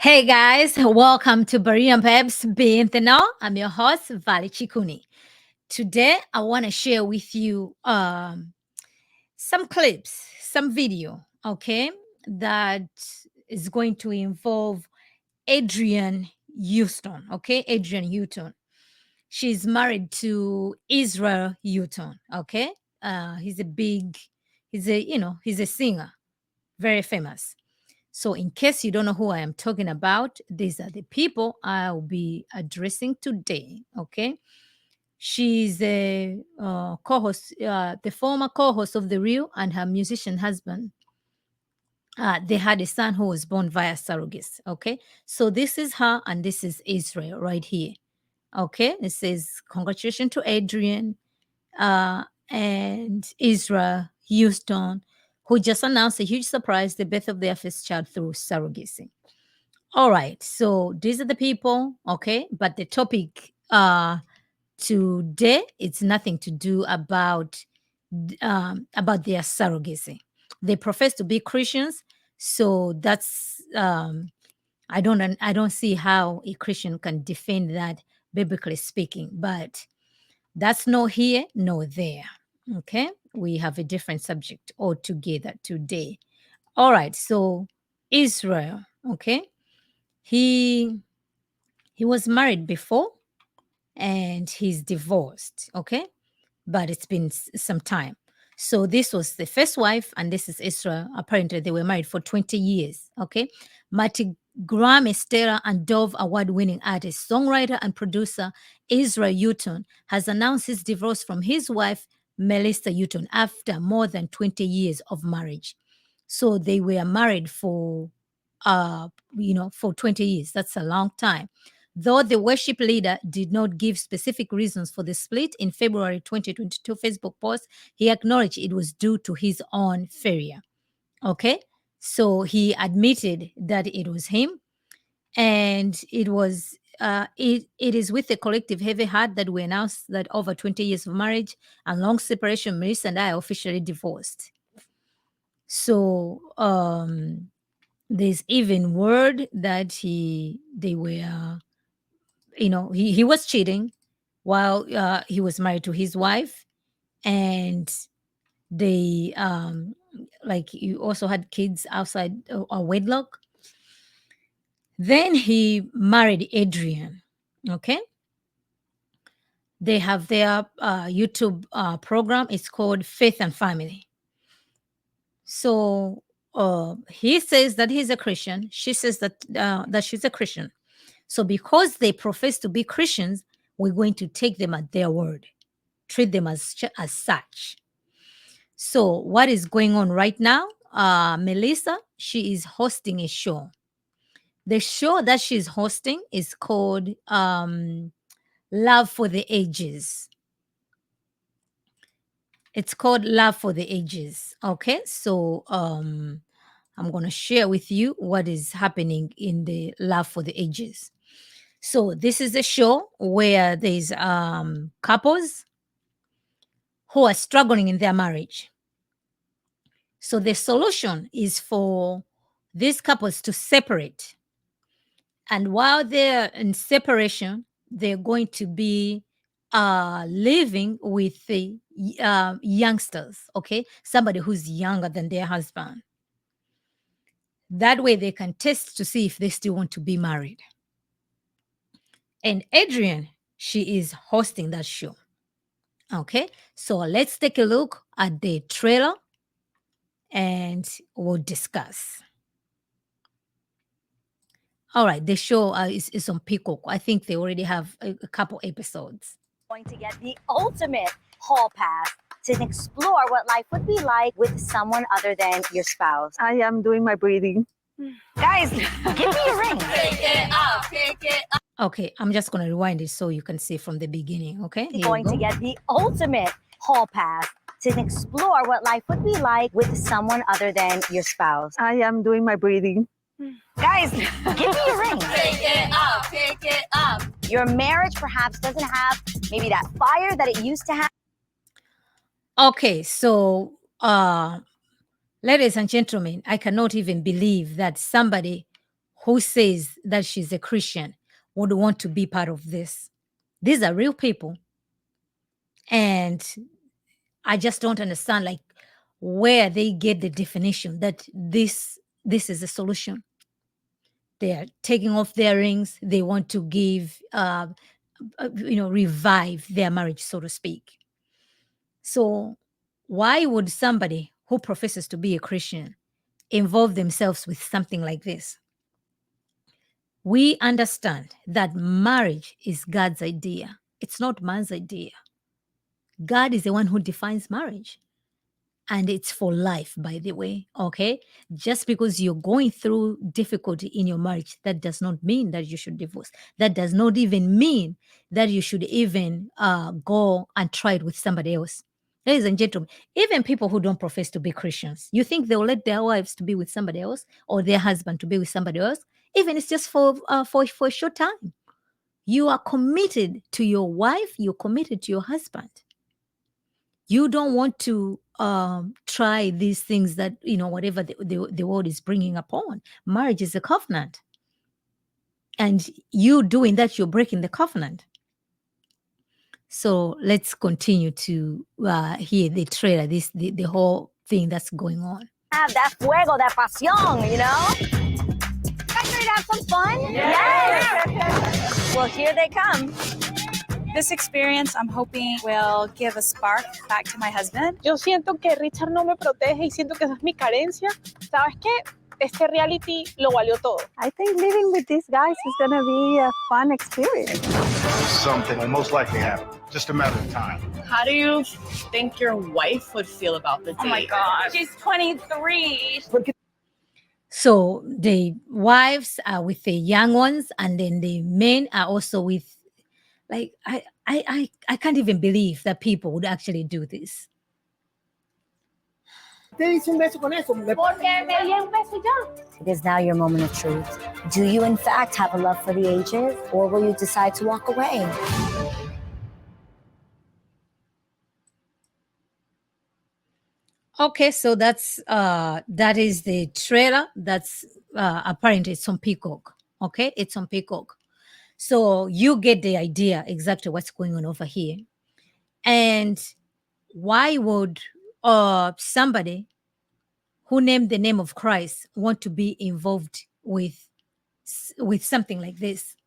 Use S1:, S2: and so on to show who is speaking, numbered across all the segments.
S1: Hey guys, welcome to Barry and Pebs Bintano. I'm your host, Vali Chikuni. Today, I want to share with you some clips, some video, okay, that is going to involve Adrienne Houston, okay, Adrienne Houghton. She's married to Israel Houghton, okay. He's a big, he's a singer, very famous. So, in case you don't know who I am talking about, these are the people I'll be addressing today. Okay. She's a co host, the former co host of The Real, and her musician husband. They had a son who was born via surrogacy. Okay. So, this is her, and this is Israel right here. Okay. It says, congratulations to Adrienne and Israel Houston, who just announced a huge surprise, the birth of their first child through surrogacy. All right, so these are the people, okay? But the topic today, it's nothing to do about their surrogacy. They profess to be Christians, so that's I don't see how a Christian can defend that biblically speaking, but that's no here, no there. Okay, we have a different subject altogether today. All right, so Israel, okay, he he was married before and he's divorced, okay, but it's been some time. So this was the first wife, and this is Israel. Apparently, they were married for 20 years, okay. Grammy, Stella, and Dove award-winning artist, songwriter, and producer Israel Houghton has announced his divorce from his wife Meleasa Houghton after more than 20 years of marriage. So they were married for 20 years. That's a long time. Though the worship leader did not give specific reasons for the split in February 2022 Facebook post, he acknowledged it was due to his own failure. Okay, so he admitted that it was him, and it is with a collective heavy heart that we announce that over 20 years of marriage and long separation, Meleasa and I are officially divorced. So there's even word that they were, he was cheating while he was married to his wife, and they like he also had kids outside a wedlock. Then he married Adrienne. Okay. They have their YouTube program. It's called Faith and Family. So he says that he's a Christian. She says that she's a Christian. So because they profess to be Christians, we're going to take them at their word, treat them as such. So what is going on right now? Meleasa, she is hosting a show. The show that she's hosting is called Love for the Ages. It's called Love for the Ages. Okay, so I'm going to share with you what is happening in the Love for the Ages. So this is a show where there's couples who are struggling in their marriage. So the solution is for these couples to separate. And while they're in separation, they're going to be living with the youngsters, okay? Somebody who's younger than their husband. That way they can test to see if they still want to be married. And Adrienne, she is hosting that show. Okay, so let's take a look at the trailer and we'll discuss. All right, the show is on Peacock. I think they already have a couple episodes.
S2: Going to get the ultimate hall pass to explore what life would be like with someone other than your spouse.
S3: I am doing my breathing.
S2: Guys, give me your ring. Pick it up,
S1: pick it up. Okay, I'm just going to rewind it so you can see from the beginning, okay?
S2: Here going to get the ultimate hall pass to explore what life would be like with someone other than your spouse.
S3: I am doing my breathing.
S2: Guys, give me your ring.
S1: Pick it up, pick it up.
S2: Your marriage perhaps doesn't have maybe that fire that it used to have.
S1: Okay, so ladies and gentlemen, I cannot even believe that somebody who says that she's a Christian would want to be part of this. These are real people. And I just don't understand like where they get the definition that this is a solution. They are taking off their rings. They want to give, revive their marriage, so to speak. So why would somebody who professes to be a Christian involve themselves with something like this? We understand that marriage is God's idea. It's not man's idea. God is the one who defines marriage. And it's for life, by the way, okay? Just because you're going through difficulty in your marriage, that does not mean that you should divorce. That does not even mean that you should even go and try it with somebody else. Ladies and gentlemen, even people who don't profess to be Christians, you think they'll let their wives to be with somebody else or their husband to be with somebody else? Even it's just for a short time. You are committed to your wife. You're committed to your husband. You don't want to try these things that, whatever the world is bringing upon. Marriage is a covenant. And you doing that, you're breaking the covenant. So let's continue to hear the trailer, the whole thing that's going on.
S2: Have that fuego, that pasión, you know? Guys ready to have some fun? Yes! Well, here they come.
S4: This experience, I'm hoping, will give a spark back to my husband.
S5: Yo siento que Richard no me protege y siento que esa es mi carencia. ¿Sabes qué? Este reality lo valió todo.
S3: I think living with these guys is going to be a fun experience.
S6: Something will most likely happen. Just a matter of time.
S7: How do you think your wife would feel about the date?
S4: Oh my God, she's 23.
S1: So the wives are with the young ones, and then the men are also with, like, I can't even believe that people would actually do this.
S2: It is now your moment of truth. Do you, in fact, have a love for the ages, or will you decide to walk away?
S1: Okay, so that is the trailer. That's apparently it's on Peacock. Okay, it's on Peacock. So you get the idea exactly what's going on over here. And why would somebody who named the name of Christ want to be involved with something like this?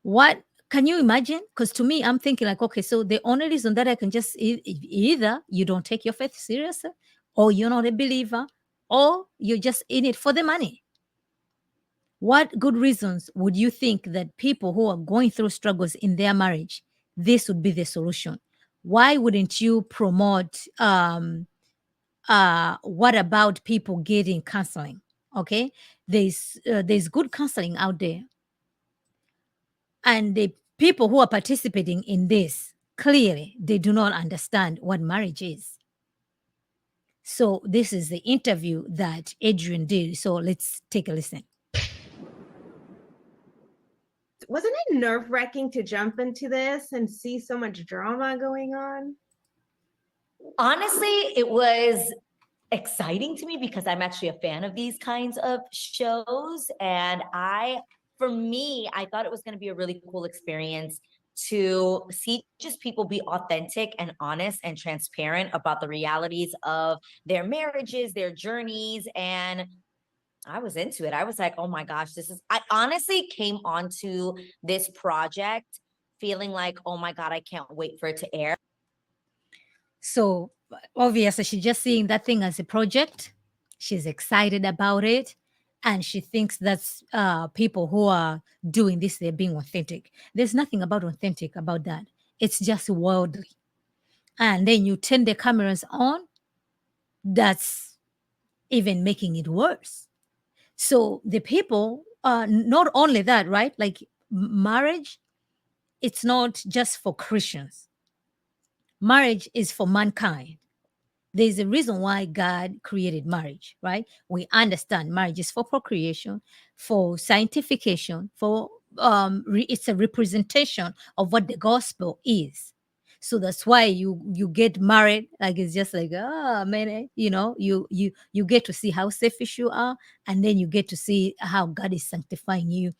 S1: What can you imagine? Because to me, I'm thinking like, okay, so the only reason that I can just either you don't take your faith seriously, or you're not a believer, or you're just in it for the money. What good reasons would you think that people who are going through struggles in their marriage, this would be the solution? Why wouldn't you promote what about people getting counseling? Okay, there's good counseling out there. And the people who are participating in this, clearly, they do not understand what marriage is. So this is the interview that Adrienne did. So let's take a listen.
S8: Wasn't it nerve-wracking to jump into this and see so much drama going on?
S9: Honestly, it was exciting to me because I'm actually a fan of these kinds of shows. And for me, I thought it was going to be a really cool experience to see just people be authentic and honest and transparent about the realities of their marriages, their journeys. And I was into it. I was like, oh my gosh, I honestly came onto this project feeling like, oh my God, I can't wait for it to air.
S1: So obviously she's just seeing that thing as a project. She's excited about it. And she thinks that's people who are doing this, they're being authentic. There's nothing about authentic about that. It's just worldly. And then you turn the cameras on, that's even making it worse. So the people, not only that, right? Like marriage, it's not just for Christians. Marriage is for mankind. There's a reason why God created marriage, right? We understand marriage is for procreation, for sanctification, for it's a representation of what the gospel is. So that's why you get married. Like it's just like, man, you get to see how selfish you are, and then you get to see how God is sanctifying you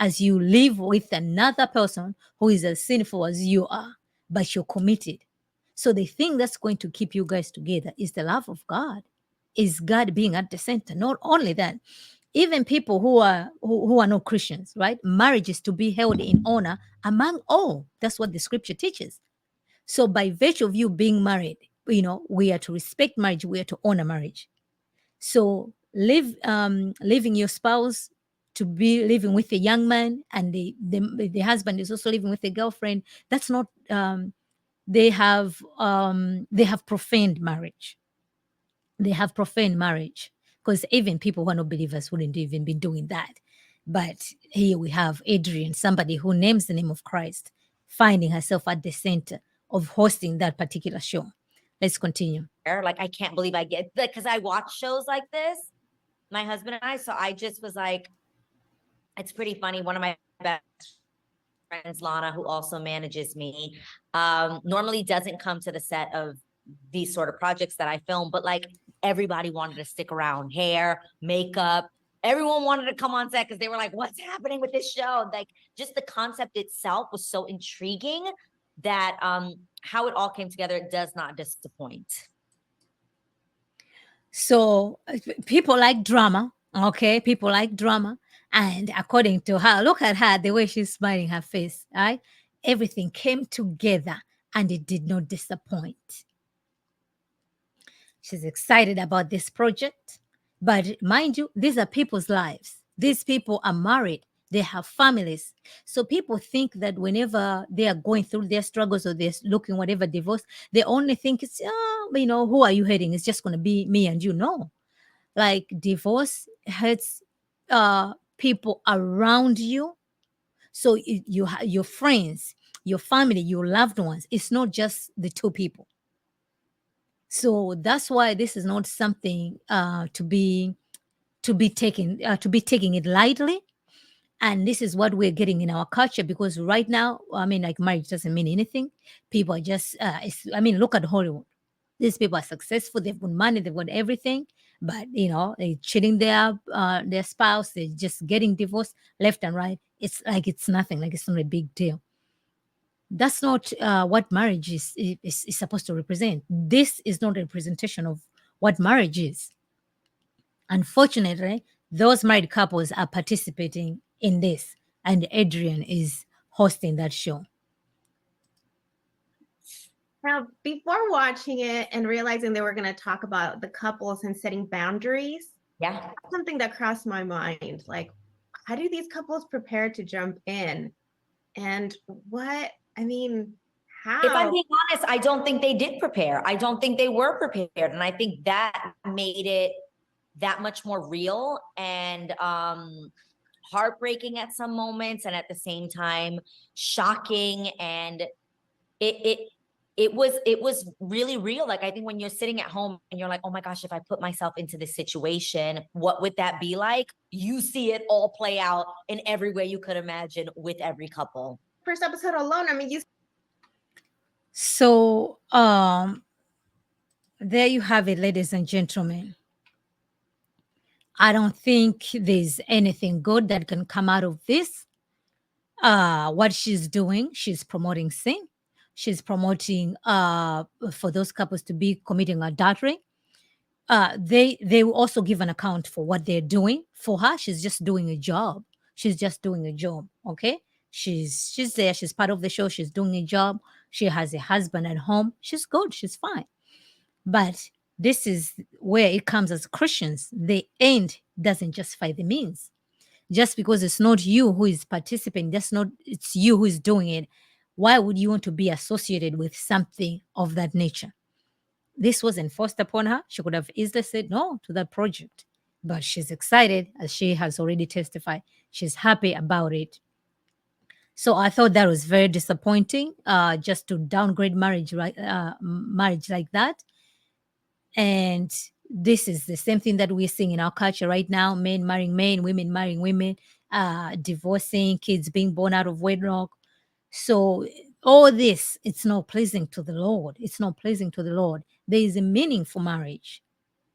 S1: as you live with another person who is as sinful as you are, but you're committed. So the thing that's going to keep you guys together is the love of God, is God being at the center. Not only that, even people who are not Christians, right? Marriage is to be held in honor among all. That's what the scripture teaches. So by virtue of you being married, we are to respect marriage, we are to honor marriage. So leaving your spouse to be living with a young man, and the husband is also living with a girlfriend, that's not they have profaned marriage. They have profaned marriage, because even people who are not believers wouldn't even be doing that. But here we have Adrienne, somebody who names the name of Christ, finding herself at the center of hosting that particular show. Let's continue.
S9: Like, I can't believe I get that, because I watch shows like this, my husband and I. So I just was like, it's pretty funny. One of my best friends, Lana, who also manages me, normally doesn't come to the set of these sort of projects that I film, but like everybody wanted to stick around. Hair, makeup, everyone wanted to come on set because they were like, what's happening with this show? Like, just the concept itself was so intriguing that how it all came together, it does not disappoint.
S1: So people like drama, okay? People like drama. And according to her, look at her, the way she's smiling, her face, right? Everything came together and it did not disappoint. She's excited about this project. But mind you, these are people's lives. These people are married. They have families. So people think that whenever they are going through their struggles or they're looking whatever divorce, they only think it's, who are you hating? It's just going to be me and you. No. Like, divorce hurts people around you. So your friends, your family, your loved ones. It's not just the two people. So that's why this is not something to be taking it lightly. And this is what we're getting in our culture, because right now, like, marriage doesn't mean anything. People are just, look at Hollywood. These people are successful. They've got money. They've got everything. But, they're cheating their spouse. They're just getting divorced left and right. It's like it's nothing. Like, it's not a big deal. That's not what marriage is supposed to represent. This is not a representation of what marriage is. Unfortunately, those married couples are participating in this, and Adrienne is hosting that show.
S8: Now, before watching it and realizing they were going to talk about the couples and setting boundaries,
S9: yeah,
S8: something that crossed my mind. Like, how do these couples prepare to jump in? And how?
S9: If I'm being honest, I don't think they did prepare. I don't think they were prepared. And I think that made it that much more real and heartbreaking at some moments, and at the same time shocking. And it was really real. Like, I think when you're sitting at home and you're like, oh my gosh, if I put myself into this situation, what would that be like? You see it all play out in every way you could imagine with every couple.
S8: First episode alone,
S1: So there you have it, ladies and gentlemen. I don't think there's anything good that can come out of this. What she's doing, she's promoting sin. She's promoting for those couples to be committing adultery. They will also give an account for what they're doing. For her, she's just doing a job. She's just doing a job. Okay, she's there. She's part of the show. She's doing a job. She has a husband at home. She's good. She's fine. But this is where it comes as Christians. The end doesn't justify the means. Just because it's not you who is participating, it's you who is doing it. Why would you want to be associated with something of that nature? This wasn't forced upon her. She could have easily said no to that project. But she's excited, as she has already testified. She's happy about it. So I thought that was very disappointing, just to downgrade marriage like that. And this is the same thing that we're seeing in our culture right now: men marrying men, women marrying women, divorcing, kids being born out of wedlock. So all this, it's not pleasing to the Lord. It's not pleasing to the Lord. There is a meaning for marriage.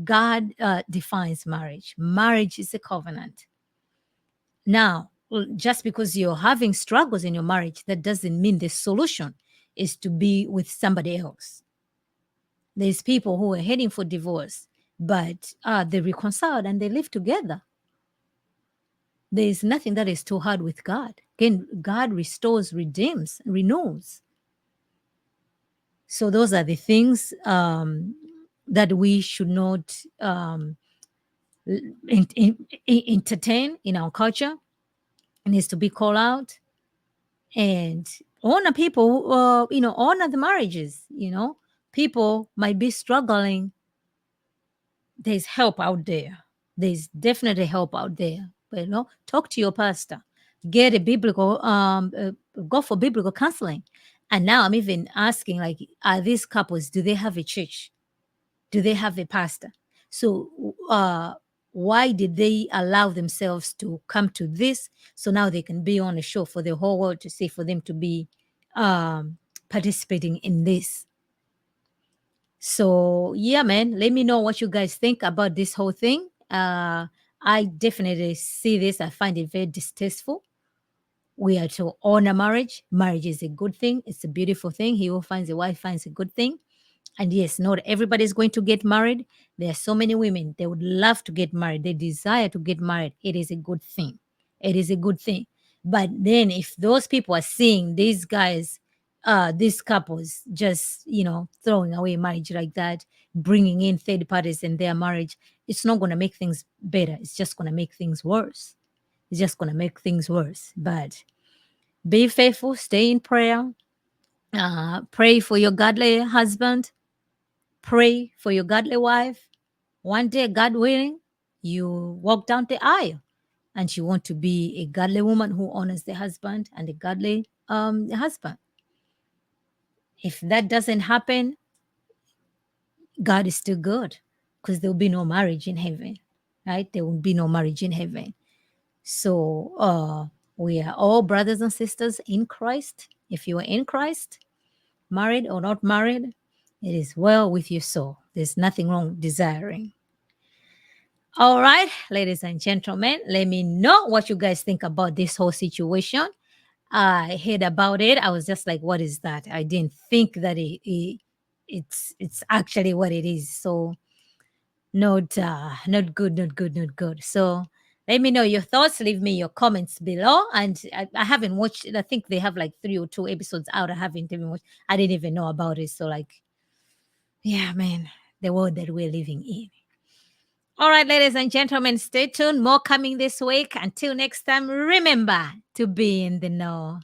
S1: God defines marriage. Marriage is a covenant. Now, just because you're having struggles in your marriage, that doesn't mean the solution is to be with somebody else. There's people who are heading for divorce, but they reconciled and they live together. There is nothing that is too hard with God. Again, God restores, redeems, renews. So those are the things that we should not entertain in our culture. It needs to be called out and honor people, honor the marriages. People might be struggling. There's help out there. There's definitely help out there. But talk to your pastor. Get a biblical, go for biblical counseling. And now I'm even asking, like, are these couples, do they have a church? Do they have a pastor? So why did they allow themselves to come to this? So now they can be on a show for the whole world to see, for them to be participating in this. So yeah, man, let me know what you guys think about this whole thing. I definitely see this. I find it very distasteful. We are to honor marriage. Marriage is a good thing. It's a beautiful thing. He who finds a wife finds a good thing. And yes, not everybody is going to get married. There are so many women, they would love to get married. They desire to get married. It is a good thing. It is a good thing. But then if those people are seeing these guys, these couples just, throwing away marriage like that, bringing in third parties in their marriage, it's not going to make things better. It's just going to make things worse. It's just going to make things worse. But be faithful, stay in prayer, pray for your godly husband, pray for your godly wife. One day, God willing, you walk down the aisle and you want to be a godly woman who honors the husband and a godly husband. If that doesn't happen, God is still good, because there will be no marriage in heaven, right? There will be no marriage in heaven. So we are all brothers and sisters in Christ. If you are in Christ, married or not married, it is well with your soul. There's nothing wrong desiring. All right, ladies and gentlemen, let me know what you guys think about this whole situation. I heard about it. I was just like, what is that? I didn't think that it's actually what it is. So not good. So let me know your thoughts. Leave me your comments below. And I haven't watched it. I think they have like 3 or 2 episodes out. I haven't even watched. I didn't even know about it. So like, yeah, man, the world that we're living in. All right, ladies and gentlemen, stay tuned. More coming this week. Until next time, remember to be in the know.